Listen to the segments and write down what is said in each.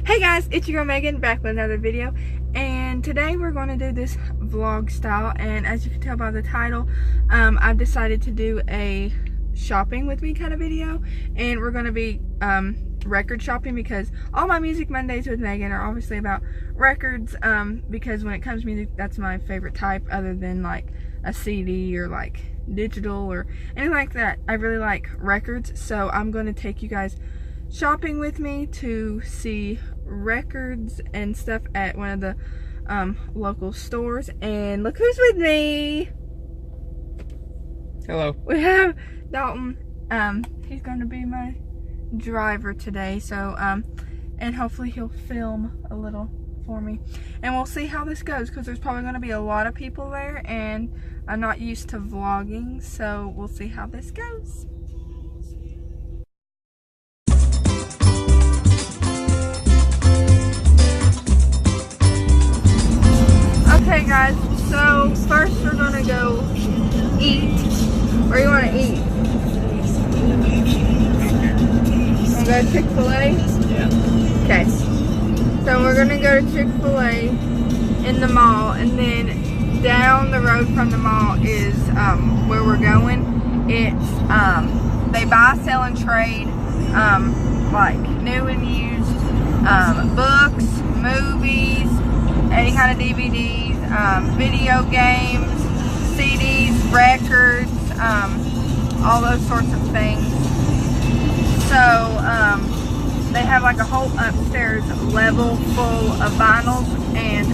Hey guys, it's your girl Megan back with another video, and today we're going to do this vlog style. And as you can tell by the title, I've decided to do a shopping with me kind of video, and we're going to be record shopping because all my Music Mondays with Megan are obviously about records, because when it comes to music, that's my favorite type other than like a CD or like digital or anything like that. I really like records, so I'm going to take you guys shopping with me to see records and stuff at one of the local stores. And look who's with me. Hello. We have Dalton. He's going to be my driver today, so and hopefully he'll film a little for me, and we'll see how this goes because there's probably going to be a lot of people there and I'm not used to vlogging, so we'll see how this goes. Okay guys, so first we're gonna go eat. Where you wanna eat? Wanna go to Chick-fil-A? Yeah. Okay. So we're gonna go to Chick-fil-A in the mall, and then down the road from the mall is where we're going. It's they buy, sell, and trade like new and used books, movies, any kind of DVDs, video games, CDs, records, all those sorts of things. So they have like a whole upstairs level full of vinyls, and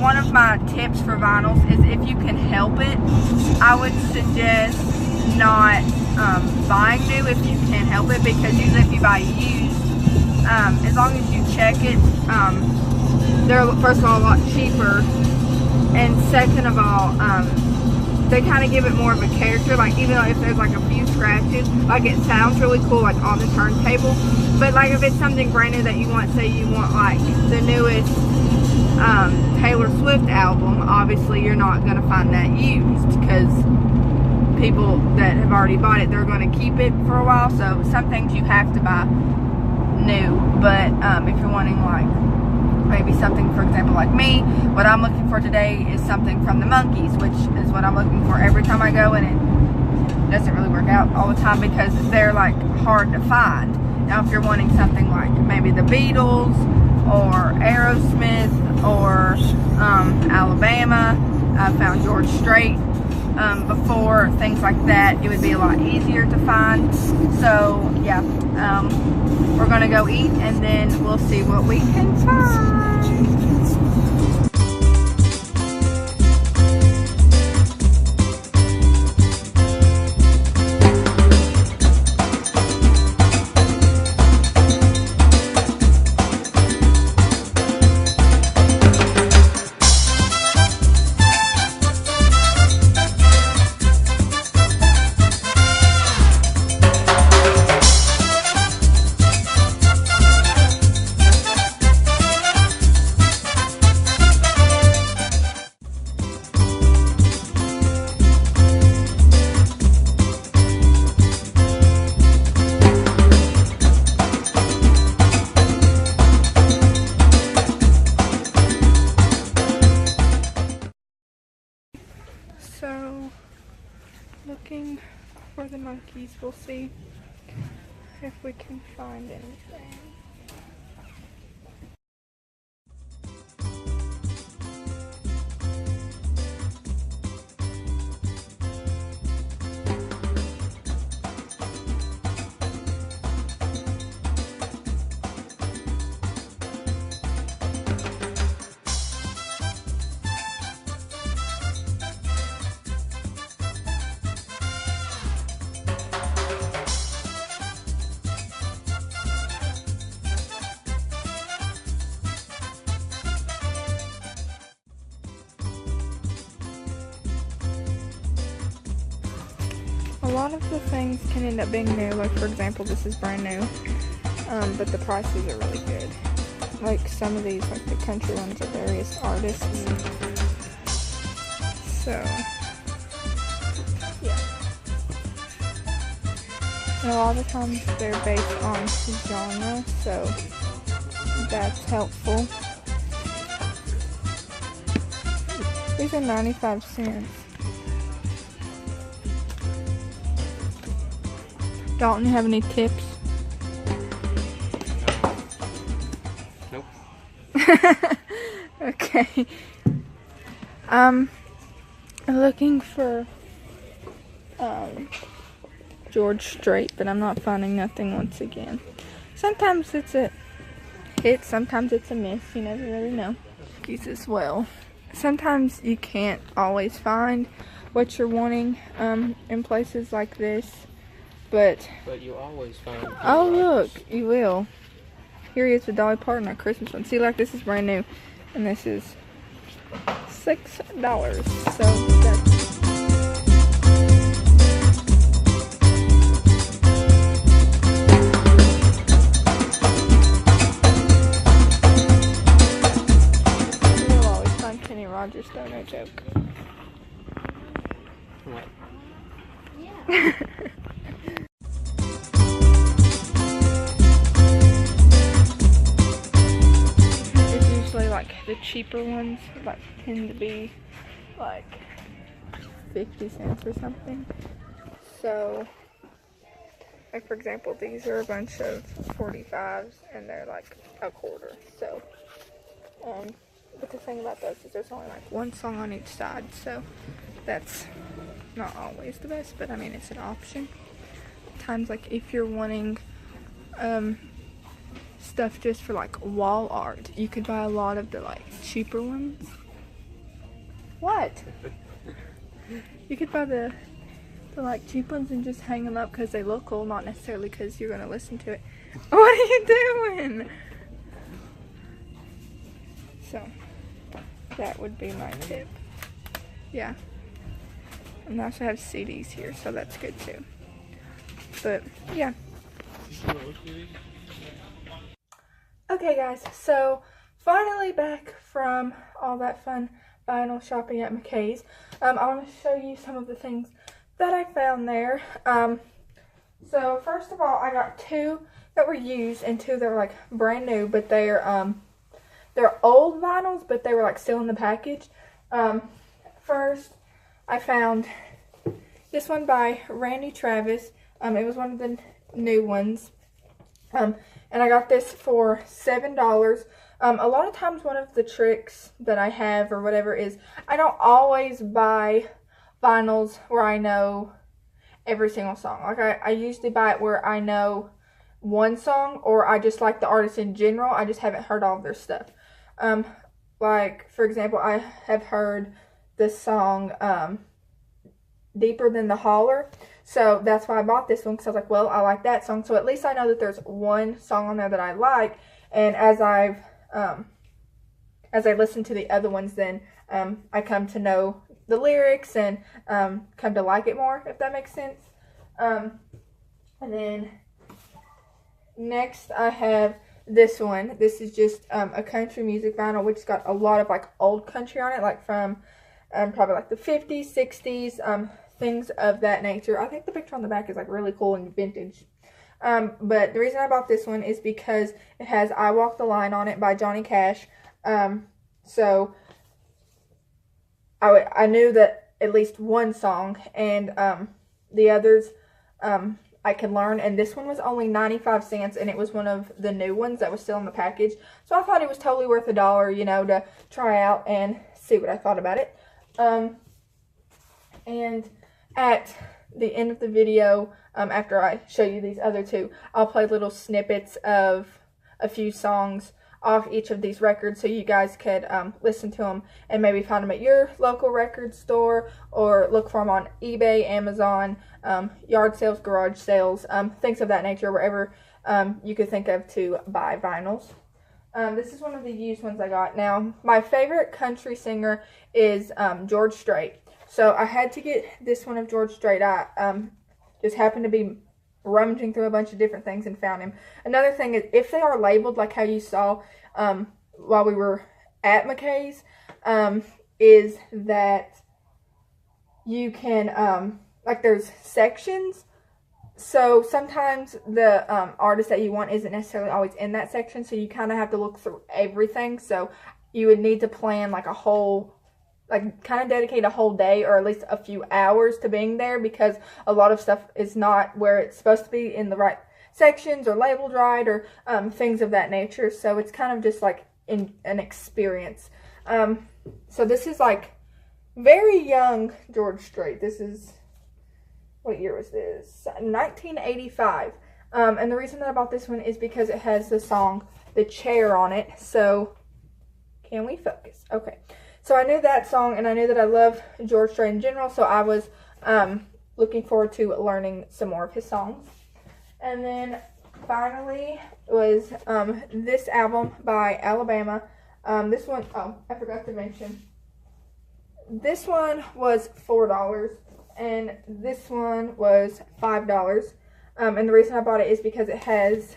one of my tips for vinyls is if you can help it, I would suggest not buying new if you can help it, because usually if you buy used, as long as you check it, they're first of all a lot cheaper, and second of all, they kind of give it more of a character. Like even if there's like a few scratches, like it sounds really cool like on the turntable. But like if it's something brand new that you want, say you want like the newest Taylor Swift album, obviously you're not going to find that used, because people that have already bought it, they're going to keep it for a while. So some things you have to buy new, but if you're wanting like maybe something, for example, like me, what I'm looking for today is something from the Monkees, which is what I'm looking for every time I go, and it doesn't really work out all the time because they're like hard to find. Now if you're wanting something like maybe the Beatles or Aerosmith or Alabama, I found George Strait before, things like that, it would be a lot easier to find. So yeah, we're gonna go eat and then we'll see what we can find. So, looking for the Monkees, we'll see if we can find anything. A lot of the things can end up being new, like for example this is brand new, but the prices are really good. Like some of these, like the country ones, are various artists. So yeah. And a lot of times they're based on genre, so that's helpful. These are 95 cents. Dalton, you have any tips? Nope. Okay. I'm looking for George Strait, but I'm not finding nothing once again. Sometimes it's a hit, sometimes it's a miss. You never really know. Cookies as well. Sometimes you can't always find what you're wanting in places like this, but you always find. Oh, look, you will. Here he is with Dolly Parton, our Christmas one. See, like, this is brand new, and this is $6. So that's Rogers, though, no joke. What? Yeah. It's usually like the cheaper ones, like tend to be like 50 cents or something. So, like for example, these are a bunch of 45s and they're like a quarter. So, but the thing about those is there's only like one song on each side, so that's not always the best, but I mean it's an option. Times like if you're wanting stuff just for like wall art, you could buy a lot of the like cheaper ones. What? You could buy the like cheap ones and just hang them up because they look cool, not necessarily because you're gonna listen to it. What are you doing? So that would be my tip. Yeah. And I also have CDs here, so that's good too. But yeah. Okay guys, so finally back from all that fun vinyl shopping at McKay's. I want to show you some of the things that I found there. So first of all, I got 2 that were used and 2 that were like brand new, but they're old vinyls, but they were like still in the package. First, I found this one by Randy Travis. It was one of the new ones. And I got this for $7. A lot of times one of the tricks that I have or whatever is I don't always buy vinyls where I know every single song. Like I usually buy it where I know one song or I just like the artist in general. I just haven't heard all of their stuff. Like for example, I have heard this song Deeper Than the Holler. So that's why I bought this one, because I was like, well, I like that song. So at least I know that there's one song on there that I like. And as I listen to the other ones, then I come to know the lyrics and come to like it more, if that makes sense. And then next I have this one. This is just a country music vinyl, which has got a lot of like old country on it, like from probably like the 50s, 60s, things of that nature. I think the picture on the back is like really cool and vintage. But the reason I bought this one is because it has I Walk the Line on it by Johnny Cash. So I knew that at least one song, and the others I could learn, and this one was only 95 cents, and it was one of the new ones that was still in the package. So I thought it was totally worth $1, you know, to try out and see what I thought about it. And at the end of the video, after I show you these other 2, I'll play little snippets of a few songs off each of these records so you guys could listen to them and maybe find them at your local record store or look for them on eBay, Amazon, yard sales, garage sales, things of that nature, wherever you could think of to buy vinyls. This is one of the used ones I got. Now, my favorite country singer is George Strait. So I had to get this one of George Strait. I just happened to be rummaging through a bunch of different things and found him. Another thing is, if they are labeled like how you saw while we were at McKay's, is that you can, like there's sections. So sometimes the artist that you want isn't necessarily always in that section, so you kind of have to look through everything. So you would need to plan like a whole, like kind of dedicate a whole day or at least a few hours to being there, because a lot of stuff is not where it's supposed to be in the right sections or labeled right, or things of that nature. So it's kind of just like an experience. So this is like very young George Strait. This is, what year was this? 1985. And the reason that I bought this one is because it has the song The Chair on it. So can we focus? Okay. So I knew that song, and I knew that I love George Strait in general, so I was looking forward to learning some more of his songs. And then finally was this album by Alabama. This one, oh, I forgot to mention, this one was $4, and this one was $5. And the reason I bought it is because it has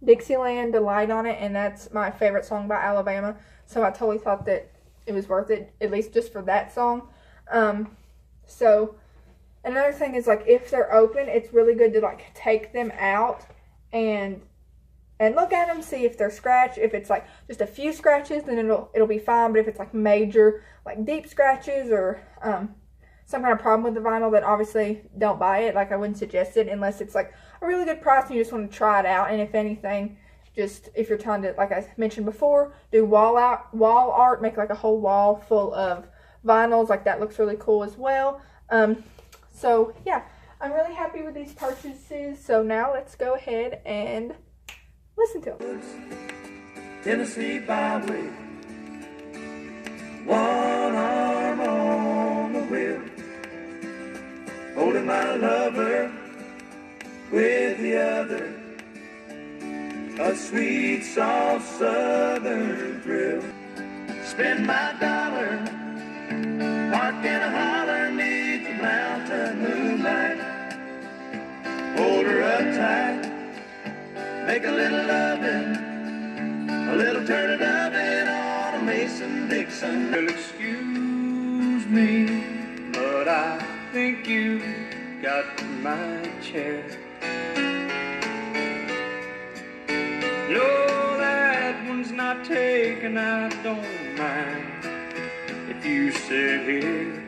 Dixieland Delight on it, and that's my favorite song by Alabama. So I totally thought that it was worth it, at least just for that song. So another thing is, like, if they're open, it's really good to like take them out and look at them, see if they're scratched. If it's like just a few scratches, then it'll be fine. But if it's like major, like deep scratches, or some kind of problem with the vinyl, then obviously don't buy it. Like, I wouldn't suggest it unless it's like a really good price and you just want to try it out. And if anything, just if you're trying to, like I mentioned before, do wall art, make like a whole wall full of vinyls, like that looks really cool as well. So yeah, I'm really happy with these purchases. So now let's go ahead and listen to them. Tennessee byway, one arm on the wheel, holding my lover with the other, a sweet soft southern thrill. Spend my dollar, parked in a holler neath the mountain moonlight, hold her up tight, make a little loving, a little turning oven on a Mason-Dixon. Well, excuse me, but I think you got my chair. No, that one's not taken, I don't mind. If you sit here,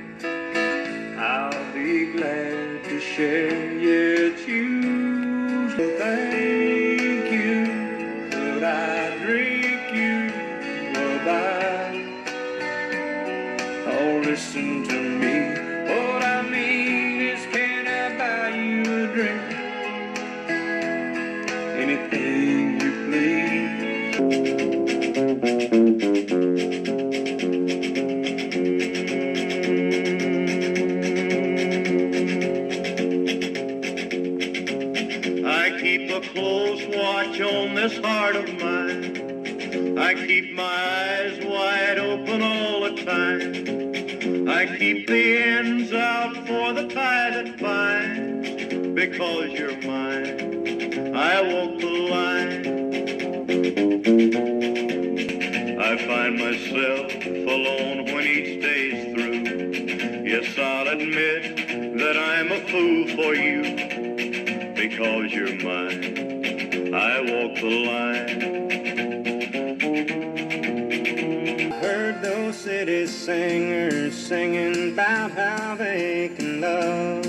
I'll be glad to share. Yeah, it's you. So thank you, but I drink you a bite. Oh, listen to me. What I mean is, can I buy you a drink? Anything you please. I keep a close watch on this heart of mine. I keep my eyes wide open all the time. I keep the ends out for the tie that binds. Because you're mine, I walk the line. I find myself alone when each day's through. Yes, I'll admit that I'm a fool for you. Because you're mine, I walk the line. Heard those city singers singing about how they can love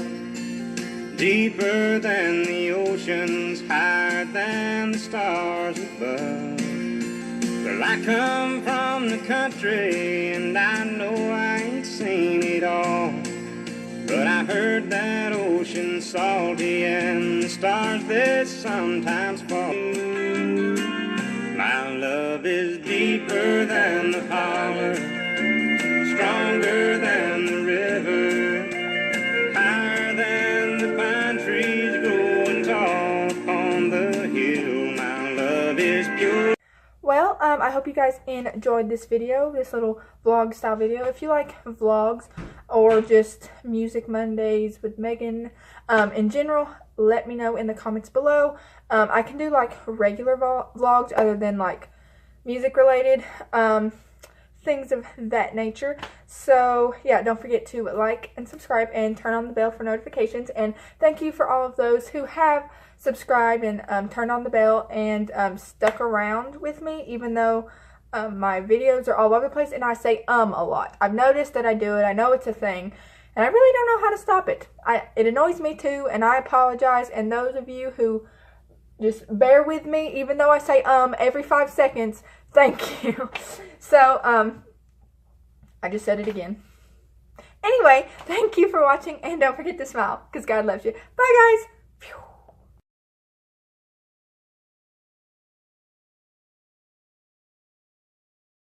deeper than the oceans, higher than the stars above. Well, I come from the country and I know I ain't seen it all, but I heard that ocean's salty and the stars that sometimes fall. My love is deeper than the holler, stronger than the river, higher than the pine trees growing tall upon the hill. My love is pure. Well, I hope you guys enjoyed this video, this little vlog style video. If you like vlogs or just Music Mondays with Megan in general, let me know in the comments below. I can do like regular vlogs other than like music related. things of that nature. So yeah, don't forget to like and subscribe and turn on the bell for notifications. And thank you for all of those who have subscribed and turned on the bell and stuck around with me, even though my videos are all over the place and I say a lot. I've noticed that I do it. I know it's a thing. And I really don't know how to stop it. It annoys me too, and I apologize. And those of you who just bear with me, even though I say every 5 seconds, thank you. So, I just said it again. Anyway, thank you for watching, and don't forget to smile, because God loves you. Bye, guys. Phew.